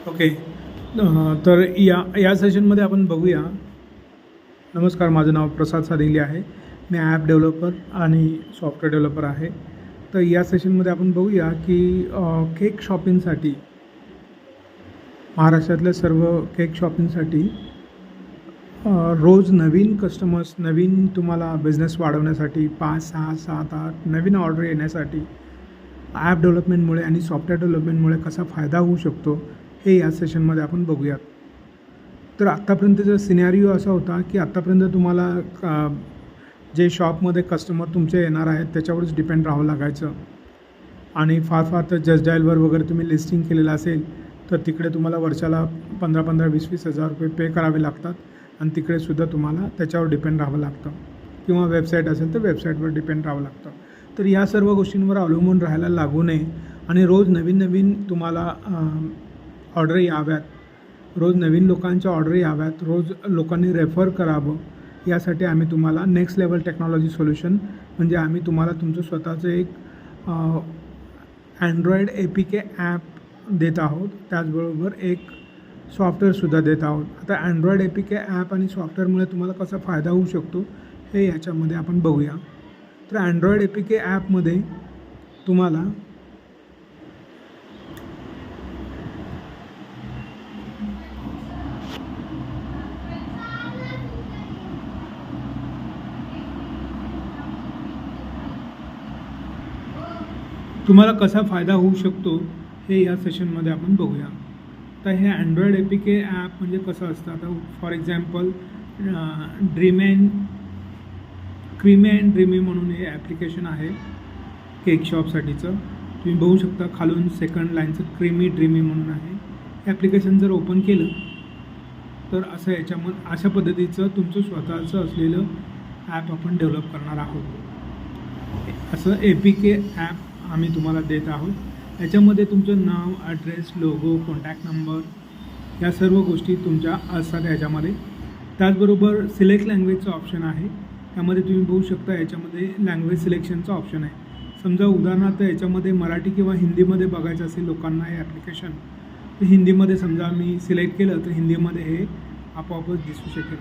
Okay. तर या सेशनमध्ये आपण बघूया. नमस्कार, माझं नाव प्रसाद सादिंगले आहे. मी ॲप डेव्हलपर आणि सॉफ्टवेअर डेव्हलपर आहे. तर या सेशनमध्ये आपण बघूया की केक शॉपिंगसाठी, महाराष्ट्रातल्या सर्व केक शॉपिंगसाठी रोज नवीन कस्टमर्स, नवीन तुम्हाला बिझनेस वाढवण्यासाठी 5, 6, 7, 8 नवीन ऑर्डर येण्यासाठी ॲप डेव्हलपमेंटमुळे आणि सॉफ्टवेअर डेव्हलपमेंटमुळे कसा फायदा होऊ शकतो हे या सेशनमध्ये आपण बघूयात. तर आत्तापर्यंतचा सिनॅरिओ असा होता की आत्तापर्यंत तुम्हाला जे शॉपमध्ये कस्टमर तुमचे येणार आहेत त्याच्यावरच डिपेंड राहावं लागायचं. आणि फार तर जस्ट डायलवर वगैरे तुम्ही लिस्टिंग केलेलं असेल तर तिकडे तुम्हाला वर्षाला 15,000, 20,000, 20,000 रुपये पे करावे लागतात आणि तिकडेसुद्धा तुम्हाला त्याच्यावर डिपेंड राहावं लागतं. किंवा वेबसाईट असेल तर वेबसाईटवर डिपेंड राहावं लागतं. तर या सर्व गोष्टींवर अवलंबून राहायला लागू नये आणि रोज नवीन तुम्हाला ऑर्डर याव्यात, रोज नवीन लोकांच्या ऑर्डर याव्यात, रोज लोकांनी रेफर करावं, यासाठी आम्ही तुम्हाला नेक्स्ट लेवल टेक्नॉलॉजी सोल्युशन म्हणजे आम्ही तुम्हाला तुमचं स्वतःचं एक अँड्रॉईड APK ॲप देत आहोत. त्याचबरोबर एक सॉफ्टवेअरसुद्धा देत आहोत. आता अँड्रॉईड APK ॲप आणि सॉफ्टवेअरमुळे तुम्हाला कसा फायदा होऊ शकतो हे याच्यामध्ये आपण बघूया. तर अँड्रॉईड APK ॲपमध्ये तुम्हाला कसा फायदा होऊ शकतो हे या सेशनमध्ये आपण बघूया. तर हे अँड्रॉईड APK ॲप म्हणजे कसं असतं. आता for example creamy and dreamy म्हणून हे ॲप्लिकेशन आहे केक शॉपसाठीचं. तुम्ही बघू शकता खालून सेकंड लाईनचं क्रीमी ड्रीमी म्हणून आहे. हे ॲप्लिकेशन जर ओपन केलं तर असं याच्यामध्ये अशा पद्धतीचं तुमचं स्वतःचं असलेलं ॲप आपण डेव्हलप करणार आहोत. असं APK ॲप आम्ही तुम्हाला देत आहोत. याच्यामध्ये तुमचं नाव, ॲड्रेस, लोगो, कॉन्टॅक्ट नंबर या सर्व गोष्टी तुमच्या असतात याच्यामध्ये. त्याचबरोबर सिलेक्ट लँग्वेजचं ऑप्शन आहे. त्यामध्ये तुम्ही बघू शकता याच्यामध्ये लँग्वेज सिलेक्शनचं ऑप्शन आहे. समजा उदाहरणार्थ याच्यामध्ये मराठी किंवा हिंदीमध्ये बघायचं असेल लोकांना हे ॲप्लिकेशन, तर हिंदीमध्ये समजा मी सिलेक्ट केलं तर हिंदीमध्ये हे आपोआपच दिसू शकेल.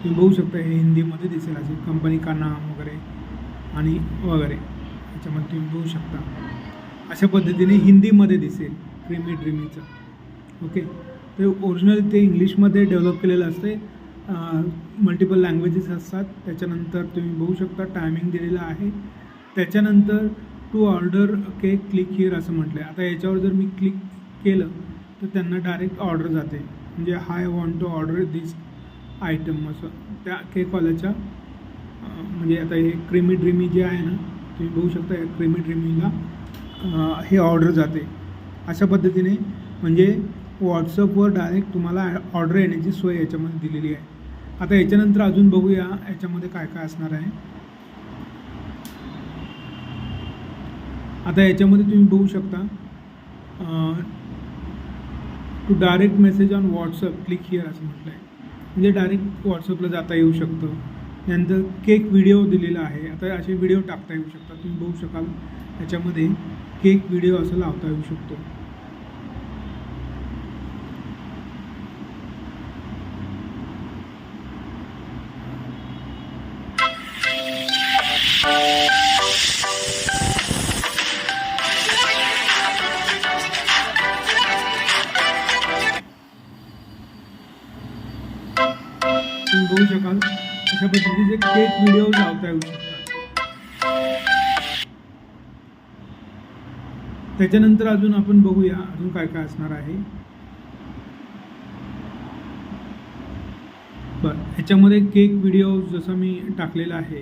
तुम्ही बघू शकता हे हिंदीमध्ये दिसेल, असे कंपनी का नाम वगैरे आणि वगैरे याच्यामध्ये तुम्ही बघू शकता. अशा पद्धतीने हिंदीमध्ये दिसेल क्रीमी ड्रीमीचं. ओके. ते ओरिजिनल ते इंग्लिशमध्ये डेव्हलप केलेलं असते. मल्टिपल लँग्वेजेस असतात. त्याच्यानंतर तुम्ही बघू शकता टायमिंग दिलेलं आहे. त्याच्यानंतर to order cake click here असं म्हटलं आहे. आता याच्यावर जर मी क्लिक केलं तर त्यांना डायरेक्ट ऑर्डर जाते. म्हणजे I want to order this item असं त्या केकवाल्याच्या म्हणजे आता हे क्रीमी ड्रीमी जे आहे ना, तुम्ही बघू शकता या क्रीमी ड्रीमीला हे ऑर्डर जाते. अशा पद्धतीने म्हणजे व्हॉट्सअपवर डायरेक्ट तुम्हाला ऑर्डर येण्याची सोय याच्यामध्ये दिलेली आहे. आता याच्यानंतर अजून बघूया याच्यामध्ये काय काय असणार आहे. आता याच्यामध्ये तुम्ही बघू शकता to direct message on WhatsApp click here असं म्हटलं आहे. म्हणजे डायरेक्ट व्हॉट्सअपला जाता येऊ शकतं. त्यानंतर केक व्हिडिओ दिलेला आहे. आता असे व्हिडिओ टाकता येऊ शकतात. तुम्ही बघू शकाल याच्यामध्ये केक व्हिडिओ असं लावता येऊ शकतो. तुम्ही बघू शकाल अशा पद्धतीचे केक व्हिडिओ लावता येऊ शकतात. त्याच्यानंतर अजून आपण बघूया अजून काय काय असणार आहे. बरं, ह्याच्यामध्ये केक व्हिडिओ जसं मी टाकलेला आहे.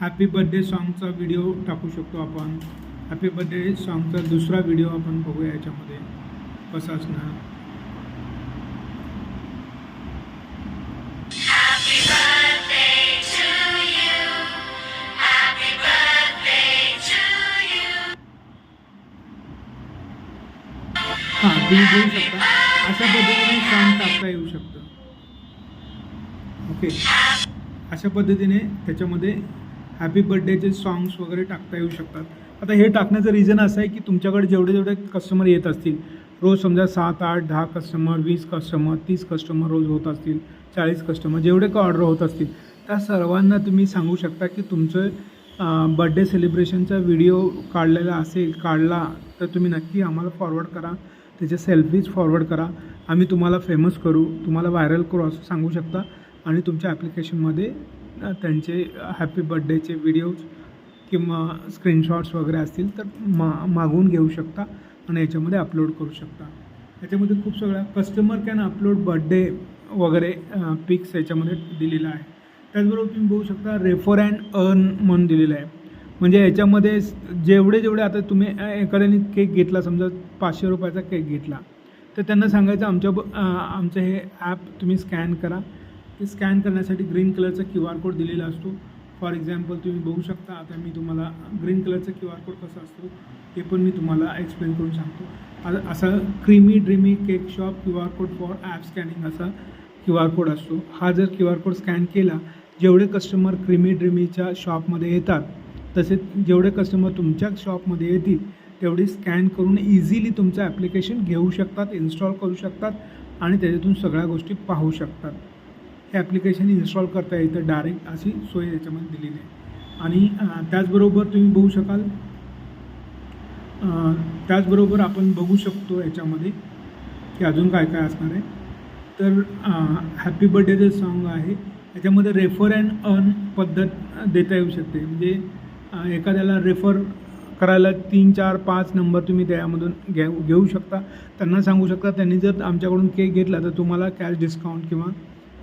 हॅपी बर्थडे सॉन्गचा व्हिडिओ टाकू शकतो आपण. हॅपी बर्थडे सॉन्गचा दुसरा व्हिडिओ आपण बघूया याच्यामध्ये कसा असणार. तुम्ही बघू शकता अशा पद्धतीने सॉन्ग टाकता येऊ शकतं. ओके. अशा पद्धतीने त्याच्यामध्ये हॅपी बर्थडेचे सॉंग्स वगैरे टाकता येऊ शकतात. आता हे टाकण्याचं रिझन असं आहे की तुमच्याकडे जेवढे कस्टमर येत असतील रोज समजा 7, 8, 10 कस्टमर, 20 कस्टमर, 30 कस्टमर रोज होत असतील, 40 कस्टमर जेवढे का ऑर्डर होत असतील त्या सर्वांना तुम्ही सांगू शकता की तुमचं बड्डे सेलिब्रेशनचा व्हिडिओ काढला तर तुम्ही नक्की आम्हाला फॉरवर्ड करा, त्याचे सेल्फीज फॉरवर्ड करा, आम्ही तुम्हाला फेमस करू, तुम्हाला व्हायरल करू असं सांगू शकता. आणि तुमच्या ॲप्लिकेशनमध्ये त्यांचे हॅपी बड्डेचे व्हिडिओज किंवा स्क्रीनशॉट्स वगैरे असतील तर मागवून घेऊ शकता आणि याच्यामध्ये अपलोड करू शकता. याच्यामध्ये खूप सगळ्या कस्टमर कॅन अपलोड बड्डे वगैरे पिक्स याच्यामध्ये दिलेला आहे. त्याचबरोबर तुम्ही बघू शकता रेफर अँड अर्न म्हणून दिलेलं आहे. म्हणजे याच्यामध्ये जेवढे आता तुम्ही एखाद्याने केक घेतला, समजा 500 रुपयाचा केक घेतला, तर त्यांना सांगायचं आमचं हे ॲप तुम्ही स्कॅन करा. ते स्कॅन करण्यासाठी ग्रीन कलरचा QR कोड दिलेला असतो. फॉर एक्झाम्पल तुम्ही बघू शकता, आता मी तुम्हाला ग्रीन कलरचा QR कोड कसा असतो ते पण मी तुम्हाला एक्सप्लेन करून सांगतो. आता असा creamy dreamy cake shop QR code for app scanning असा QR कोड असतो. हा जर QR कोड स्कॅन केला, जेवढे कस्टमर क्रीमी ड्रीमीच्या शॉपमध्ये येतात तसेच जेवढे कस्टमर तुमच्या शॉपमध्ये येतील तेवढी स्कॅन करून इझिली तुमचं ॲप्लिकेशन घेऊ शकतात, इन्स्टॉल करू शकतात आणि त्याच्यातून सगळ्या गोष्टी पाहू शकतात. हे ॲप्लिकेशन इन्स्टॉल करता येतं डायरेक्ट, अशी सोय याच्यामध्ये दिलेली आहे. आणि त्याचबरोबर आपण बघू शकतो याच्यामध्ये की अजून काय काय असणार आहे. तर हॅपी बर्थडेचं सॉन्ग आहे. याच्यामध्ये रेफर अँड अर्न पद्धत देता येऊ शकते. म्हणजे एखाद्याला रेफर करायला 3, 4, 5 नंबर तुम्ही त्यामधून घेऊ शकता. त्यांना सांगू शकता त्यांनी जर आमच्याकडून केक घेतला तर तुम्हाला कॅश डिस्काउंट किंवा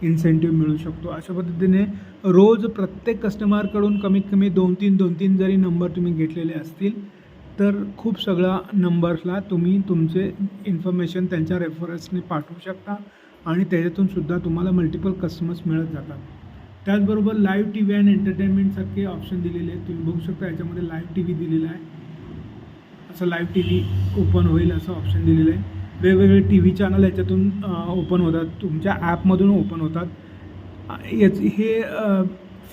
इन्सेंटिव्ह मिळू शकतो. अशा पद्धतीने रोज प्रत्येक कस्टमरकडून कमीत कमी 2-3 जरी नंबर तुम्ही घेतलेले असतील तर खूप सगळ्या नंबर्सला तुम्ही तुमचे इन्फॉर्मेशन त्यांच्या रेफरन्सने पाठवू शकता आणि त्याच्यातूनसुद्धा तुम्हाला मल्टिपल कस्टमर्स मिळत जातात. त्याचबरोबर लाईव्ह TV अँड एंटरटेनमेंटसारखे ऑप्शन दिलेले आहेत. तुम्ही बघू शकता याच्यामध्ये लाईव्ह TV दिलेला आहे. असं लाईव्ह TV ओपन होईल असं ऑप्शन दिलेलं आहे. वेगवेगळे TV चॅनल याच्यातून ओपन होतात, तुमच्या ॲपमधून ओपन होतात. हे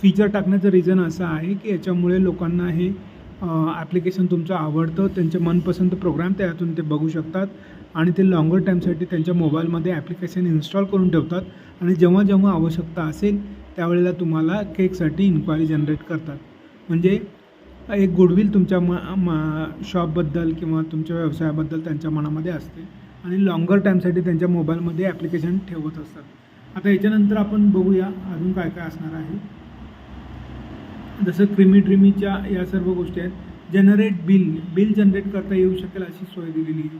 फीचर टाकण्याचं रिझन असं आहे की याच्यामुळे लोकांना हे ॲप्लिकेशन तुमचं आवडतं, त्यांचे मनपसंत प्रोग्राम त्यातून ते बघू शकतात आणि ते लॉंगर टाईमसाठी त्यांच्या मोबाईलमध्ये ॲप्लिकेशन इन्स्टॉल करून ठेवतात आणि जेव्हा जेव्हा आवश्यकता असेल त्यावेळेला तुम्हाला केकसाठी इन्क्वायरी जनरेट करतात. म्हणजे एक गुडविल तुमच्या शॉपबद्दल किंवा तुमच्या व्यवसायाबद्दल त्यांच्या मनामध्ये असते आणि लॉंगर टाईमसाठी त्यांच्या मोबाईलमध्ये ॲप्लिकेशन ठेवत असतात. आता याच्यानंतर आपण बघूया अजून काय काय असणार आहे. जसं क्रीमी ड्रीमीच्या या सर्व गोष्टी आहेत. जनरेट बिल जनरेट करता येऊ शकेल अशी सोय दिलेली आहे.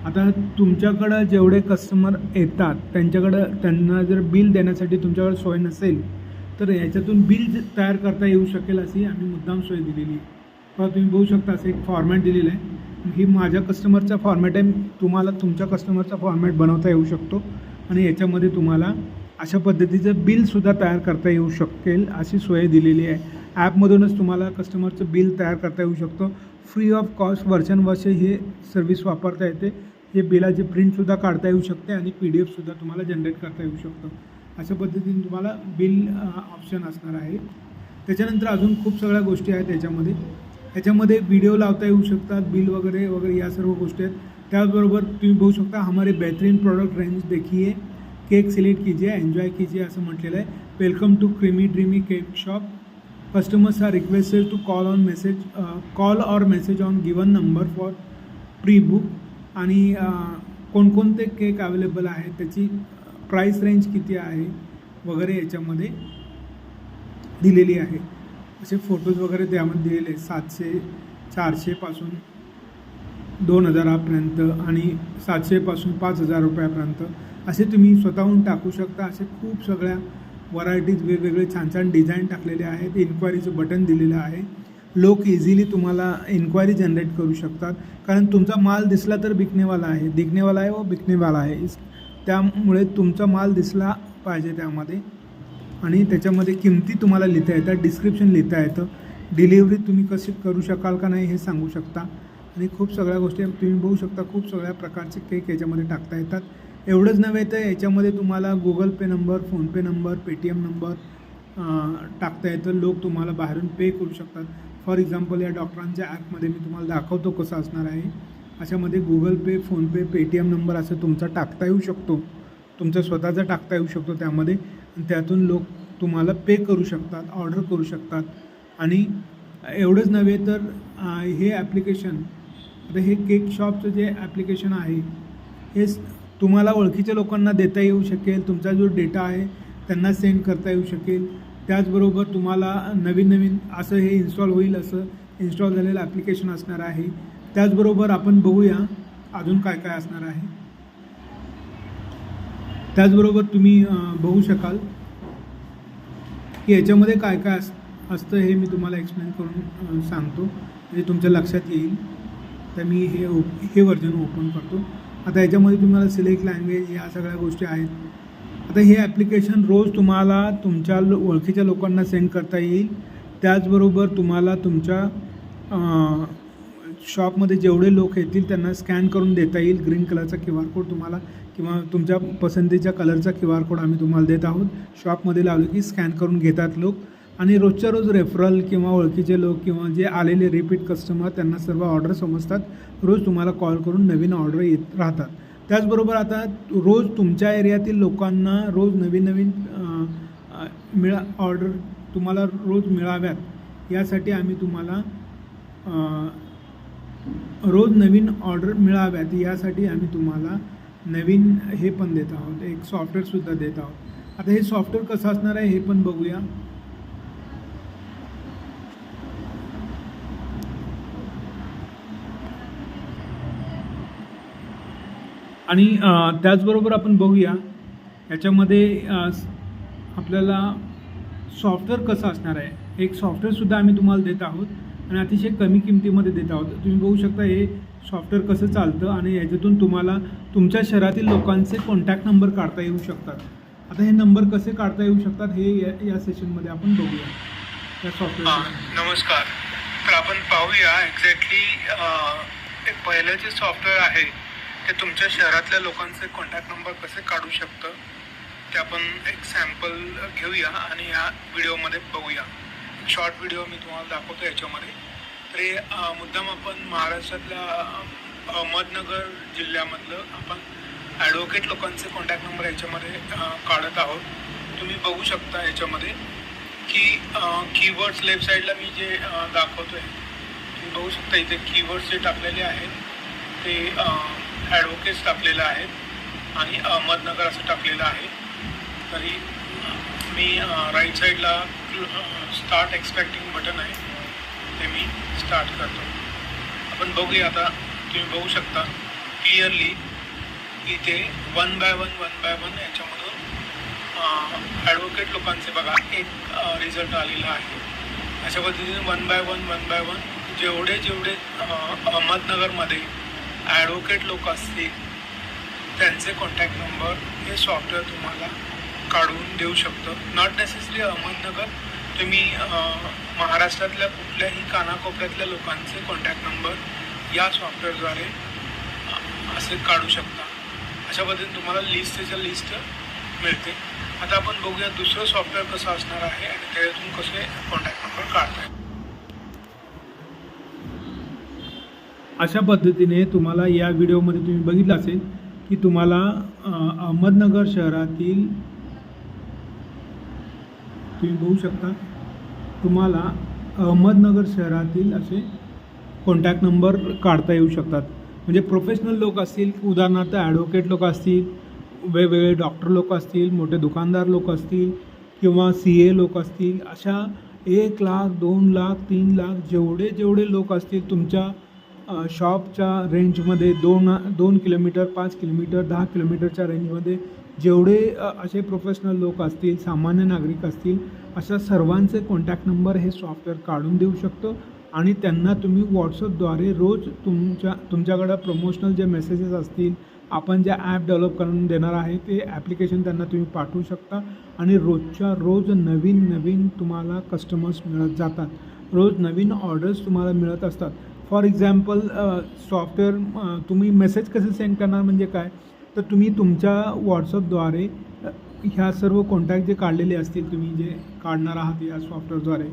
आता तुमच्याकडं जेवढे कस्टमर येतात त्यांना जर बिल देण्यासाठी तुमच्याकडे सोय नसेल तर याच्यातून बिल तयार करता येऊ शकेल अशी आम्ही मुद्दाम सोय दिलेली आहे. तर तुम्ही बघू शकता असं एक फॉर्मॅट दिलेलं आहे. ही माझ्या कस्टमरचा फॉर्मॅट आहे. तुम्हाला तुमच्या कस्टमरचा फॉर्मॅट बनवता येऊ शकतो आणि याच्यामध्ये तुम्हाला अशा पद्धतीचं बिलसुद्धा तयार करता येऊ शकेल अशी सोय दिलेली आहे. ॲपमधूनच तुम्हाला कस्टमरचं बिल तयार करता येऊ शकतं. फ्री ऑफ कॉस्ट वर्षानुवर्षे हे सर्व्हिस वापरता येते. हे बिलाची प्रिंटसुद्धा काढता येऊ शकते आणि PDF सुद्धा तुम्हाला जनरेट करता येऊ शकतं. अशा पद्धतीने तुम्हाला बिल ऑप्शन असणार आहे. त्याच्यानंतर अजून खूप सगळ्या गोष्टी आहेत याच्यामध्ये व्हिडिओ लावता येऊ शकतात, बिल वगैरे या सर्व गोष्टी आहेत. त्याचबरोबर तुम्ही बघू शकता हमारे बेहतरीन प्रोडक्ट रेंज देखिए, केक सिलेक्ट कीजिए, एन्जॉय कीजिए असं म्हटलेलं आहे. Welcome to creamy dreamy cake shop. Customers are requested to call और message on given number for pre book. आणि कोणकोणते केक अवेलेबल आहेत, त्याची प्राईस रेंज किती आहे वगैरे याच्यामध्ये दिलेली आहे. असे फोटोज वगैरे त्यामध्ये दिलेले आहेत. 700, 400पासून 2000पर्यंत आणि 700पासून 5000 रुपयापर्यंत असे तुम्ही स्वतःहून टाकू शकता. असे खूप सगळ्या व्हरायटीज वेगवेगळे छान छान डिझाईन टाकलेले आहेत. इन्क्वायरीचं बटन दिलेलं आहे. लोक इझिली तुम्हाला इन्क्वायरी जनरेट करू शकतात कारण तुमचा माल दिसला तर बिकनेवाला आहे व बिकनेवाला आहे. त्यामुळे तुमचा माल दिसला पाहिजे त्यामध्ये आणि त्याच्यामध्ये किमती तुम्हाला लिहिता येतात, डिस्क्रिप्शन लिहिता येतं, डिलिव्हरी तुम्ही कशी करू शकाल का नाही हे सांगू शकता आणि खूप सगळ्या गोष्टी तुम्ही बघू शकता. खूप सगळ्या प्रकारचे केक याच्यामध्ये टाकता येतात. एवढंच नव्हे तर याच्यामध्ये तुम्हाला Google Pay number, PhonePe number, Paytm number टाकता येतं. लोक तुम्हाला बाहेरून पे करू शकतात. फॉर एक्झाम्पल या डॉक्टरांच्या ॲपमध्ये मी तुम्हाला दाखवतो कसं असणार आहे. अशामध्ये गुगल पे, फोनपे, पेटीएम नंबर असं तुमचा टाकता येऊ शकतो, तुमचा स्वतःचा टाकता येऊ शकतो त्यामध्ये. आणि त्यातून लोक तुम्हाला पे करू शकतात, ऑर्डर करू शकतात. आणि एवढंच नव्हे तर हे ॲप्लिकेशन, आता हे केक शॉपचं जे ॲप्लिकेशन आहे हे तुम्हाला ओळखीच्या लोकांना देता येऊ शकेल. तुमचा जो डेटा आहे त्यांना सेंड करता येऊ शकेल. त्याचबरोबर तुम्हाला नवीन असं हे इन्स्टॉल होईल, असं इन्स्टॉल झालेलं ॲप्लिकेशन असणार आहे. त्याचबरोबर आपण बघूया अजून काय काय असणार आहे. त्याचबरोबर तुम्ही बघू शकाल की याच्यामध्ये काय काय असतं हे मी तुम्हाला एक्सप्लेन करून सांगतो, म्हणजे तुमच्या लक्षात येईल. तर मी हे व्हर्जन ओपन करतो. आता याच्यामध्ये तुम्हाला सिलेक्ट लँग्वेज या सगळ्या गोष्टी आहेत. आता हे ॲप्लिकेशन रोज तुम्हाला तुमच्या ओळखीच्या लोकांना सेंड करता येईल. त्याचबरोबर तुम्हाला तुमच्या शॉपमध्ये जेवढे लोक येतील त्यांना स्कॅन करून देता येईल. ग्रीन कलरचा QR कोड तुम्हाला किंवा तुमच्या पसंतीच्या कलरचा QR कोड आम्ही तुम्हाला देत आहोत. शॉपमध्ये लावलं की स्कॅन करून घेतात लोक. आणि रोजच्या रोज रेफरल किंवा ओळखीचे लोक किंवा जे आलेले रिपीट कस्टमर त्यांना सर्व ऑर्डर समजतात. रोज तुम्हाला कॉल करून नवीन ऑर्डर येत राहतात. त्याचबरोबर आता रोज तुमच्या एरियातील लोकांना रोज नवीन ऑर्डर तुम्हाला रोज मिळाव्यात यासाठी आम्ही तुम्हाला रोज नवीन ऑर्डर मिळाव्यात यासाठी आम्ही तुम्हाला नवीन हे पण देत आहोत, एक सॉफ्टवेअरसुद्धा देत आहोत. आता हे सॉफ्टवेअर कसं असणार आहे हे पण बघूया. आणि त्याचबरोबर आपण बघूया याच्यामध्ये आपल्याला सॉफ्टवेअर कसं असणार आहे. एक सॉफ्टवेअरसुद्धा आम्ही तुम्हाला देत आहोत आणि अतिशय कमी किमतीमध्ये देत आहोत. तुम्ही बघू शकता हे सॉफ्टवेअर कसं चालतं आणि याच्यातून तुम्हाला तुमच्या शहरातील लोकांचे कॉन्टॅक्ट नंबर काढता येऊ शकतात. आता हे नंबर कसे काढता येऊ शकतात हे या सेशनमध्ये आपण बघूया या सॉफ्टवेअर. नमस्कार. तर आपण पाहूया एक्झॅक्टली पहिलं जे सॉफ्टवेअर आहे ते तुमच्या शहरातल्या लोकांचे कॉन्टॅक्ट नंबर कसे काढू शकतं ते आपण एक सॅम्पल घेऊया आणि या व्हिडिओमध्ये बघूया. शॉर्ट व्हिडिओ मी तुम्हाला दाखवतो याच्यामध्ये. तर हे मुद्दाम आपण महाराष्ट्रातल्या अहमदनगर जिल्ह्यामधलं आपण ॲडव्होकेट लोकांचे कॉन्टॅक्ट नंबर याच्यामध्ये काढत आहोत. तुम्ही बघू शकता याच्यामध्ये की कीवर्ड्स लेफ्ट साईडला मी जे दाखवतो आहे तुम्ही बघू शकता. इथे कीवर्ड्स जे टाकलेले आहेत ते ॲडव्होकेट्स टाकलेलं आहेत आणि अहमदनगर असं टाकलेलं आहे. तरी मी राईट साईडला स्टार्ट एक्सपेक्टिंग बटन आहे ते मी स्टार्ट करतो. आपण बघूया. आता तुम्ही बघू शकता क्लिअरली इथे वन बाय वन याच्यामधून ॲडव्होकेट लोकांचे बघा एक रिझल्ट आलेला आहे. अशा पद्धतीने वन बाय वन जेवढे अहमदनगरमध्ये ॲडव्होकेट लोक असतील त्यांचे कॉन्टॅक्ट नंबर हे सॉफ्टवेअर तुम्हाला काढून देऊ शकतं. नॉट नेसेसरी अहमदनगर, तुम्ही महाराष्ट्रातल्या कुठल्याही कानाकोपऱ्यातल्या लोकांचे कॉन्टॅक्ट नंबर या सॉफ्टवेअरद्वारे असे काढू शकता. अशा पद्धतीने तुम्हाला लिस्ट मिळते. आता आपण बघूया दुसरं सॉफ्टवेअर कसं असणार आहे आणि त्यातून कसे कॉन्टॅक्ट नंबर काढता येईल. अशा पद्धतीने तुम्हाला या व्हिडिओमध्ये तुम्ही बघितलं असेल की तुम्हाला अहमदनगर शहरातील तुम्ही बघू शकता तुम्हाला अहमदनगर शहरातील असे कॉन्टॅक्ट नंबर काढता येऊ शकतात. म्हणजे प्रोफेशनल लोक असतील, उदाहरणार्थ ॲडव्होकेट लोक असतील, वेगवेगळे डॉक्टर लोक असतील, मोठे दुकानदार लोक असतील किंवा CA लोक असतील, अशा 1 लाख 2 लाख 3 लाख जेवढे लोक असतील तुमच्या शॉपच्या रेंजमध्ये 2 किलोमीटर 5 किलोमीटर 10 किलोमीटरच्या रेंजमध्ये जेवढे असे प्रोफेशनल लोक असतील, सामान्य नागरिक असतील, अशा सर्वांचे कॉन्टॅक्ट नंबर हे सॉफ्टवेअर काढून देऊ शकतो. आणि त्यांना तुम्ही व्हॉट्सअपद्वारे रोज तुमच्याकडं प्रमोशनल जे मेसेजेस असतील, आपण ज्या ॲप डेव्हलप करून देणार आहे ते ॲप्लिकेशन त्यांना तुम्ही पाठवू शकता. आणि रोज नवीन तुम्हाला कस्टमर्स मिळत जातात. रोज नवीन ऑर्डर्स तुम्हाला मिळत असतात. फॉर एक्झाम्पल सॉफ्टवेअर तुम्ही मेसेज कसे सेंड करणार म्हणजे काय, तर तुम्ही तुमच्या व्हॉट्सअपद्वारे ह्या सर्व कॉन्टॅक्ट जे काढलेले असतील, तुम्ही जे काढणार आहात या सॉफ्टवेअरद्वारे,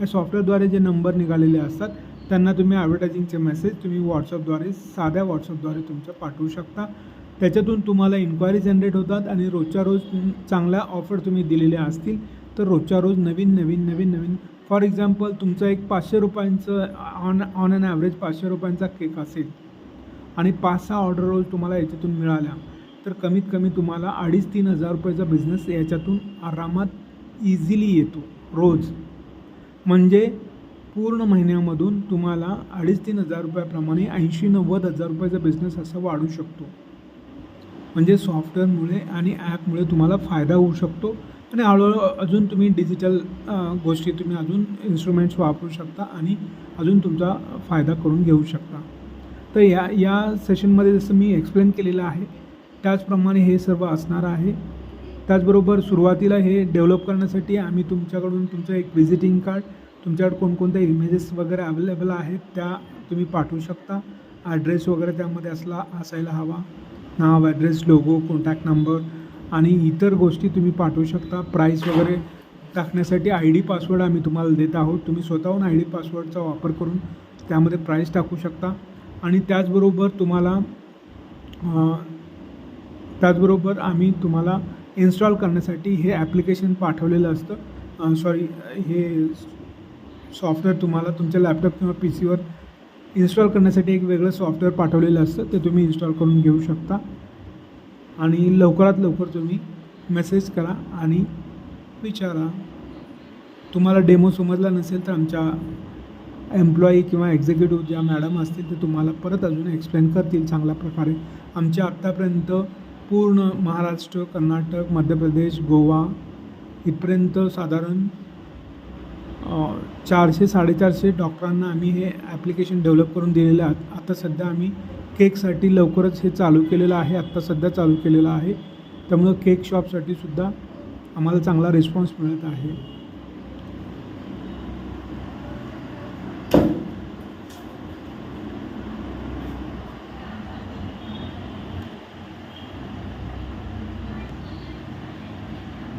या सॉफ्टवेअरद्वारे जे नंबर निघालेले असतात त्यांना तुम्ही ॲडव्हर्टायझिंगचे मेसेज तुम्ही व्हॉट्सअपद्वारे साध्या व्हॉट्सअपद्वारे तुमचं पाठवू शकता. त्याच्यातून तुम्हाला इन्क्वायरी जनरेट होतात आणि रोजच्या रोज चांगल्या ऑफर तुम्ही दिलेल्या असतील तर रोजच्या रोज नवीन फॉर एक्झाम्पल तुमचा एक 500 रुपयांचं ऑन ॲन ॲव्हरेज 500 रुपयांचा केक असेल आणि 5-6 ऑर्डर रोज तुम्हाला याच्यातून मिळाल्या तर कमीत कमी तुम्हाला 2,500-3,000 हजार रुपयाचा बिझनेस याच्यातून आरामात इझिली येतो रोज. म्हणजे पूर्ण महिन्यामधून तुम्हाला 2,500-3,000 हजार रुपयाप्रमाणे 80-90 हजार रुपयाचा बिझनेस असा वाढू शकतो. म्हणजे सॉफ्टवेअरमुळे आणि ॲपमुळे तुम्हाला फायदा होऊ शकतो आणि हळूहळू अजून तुम्ही डिजिटल गोष्टी तुम्ही अजून इन्स्ट्रुमेंट्स वापरू शकता आणि अजून तुमचा फायदा करून घेऊ शकता. तर या सेशनमध्ये जसं मी एक्सप्लेन केलेलं आहे त्याचप्रमाणे हे सर्व असणार आहे. त्याचबरोबर सुरुवातीला हे डेव्हलप करण्यासाठी आम्ही तुमच्याकडून तुमचं एक व्हिजिटिंग कार्ड, तुमच्याकडे कोणकोणत्या इमेजेस वगैरे अवेलेबल आहेत त्या तुम्ही पाठवू शकता. ॲड्रेस वगैरे त्यामध्ये असायला हवा, नाव, ॲड्रेस, लोगो, कॉन्टॅक्ट नंबर आणि इतर गोष्टी तुम्ही पाठवू शकता. प्राईस वगैरे टाकण्यासाठी ID पासवर्ड आम्ही तुम्हाला देत आहोत. तुम्ही स्वतःहून ID पासवर्डचा वापर करून त्यामध्ये प्राईस टाकू शकता. आणि त्याचबरोबर आम्ही तुम्हाला इन्स्टॉल करण्यासाठी हे ॲप्लिकेशन पाठवलेलं असतं. हे सॉफ्टवेअर तुम्हाला तुमच्या लॅपटॉप किंवा PCवर इन्स्टॉल करण्यासाठी एक वेगळं सॉफ्टवेअर पाठवलेलं असतं, ते तुम्ही इन्स्टॉल करून घेऊ शकता. आणि लवकरात लवकर तुम्ही मेसेज करा आणि विचारा. तुम्हाला डेमो समजला नसेल तर आमच्या एम्प्लॉई किंवा एक्झिक्युटिव्ह ज्या मॅडम असतील ते तुम्हाला परत अजून एक्सप्लेन करतील चांगल्या प्रकारे. आमच्या आत्तापर्यंत पूर्ण महाराष्ट्र, कर्नाटक, मध्य प्रदेश, गोवा इथपर्यंत साधारण 400-450 डॉक्टरांना आम्ही हे ॲप्लिकेशन डेव्हलप करून दिलेलं आहे. आता सध्या आम्ही केकसाठी लवकरच हे चालू केलेलं आहे, आत्ता सध्या चालू केलेलं आहे. त्यामुळं केक शॉपसाठी सुद्धा आम्हाला चांगला रिस्पॉन्स मिळत आहे.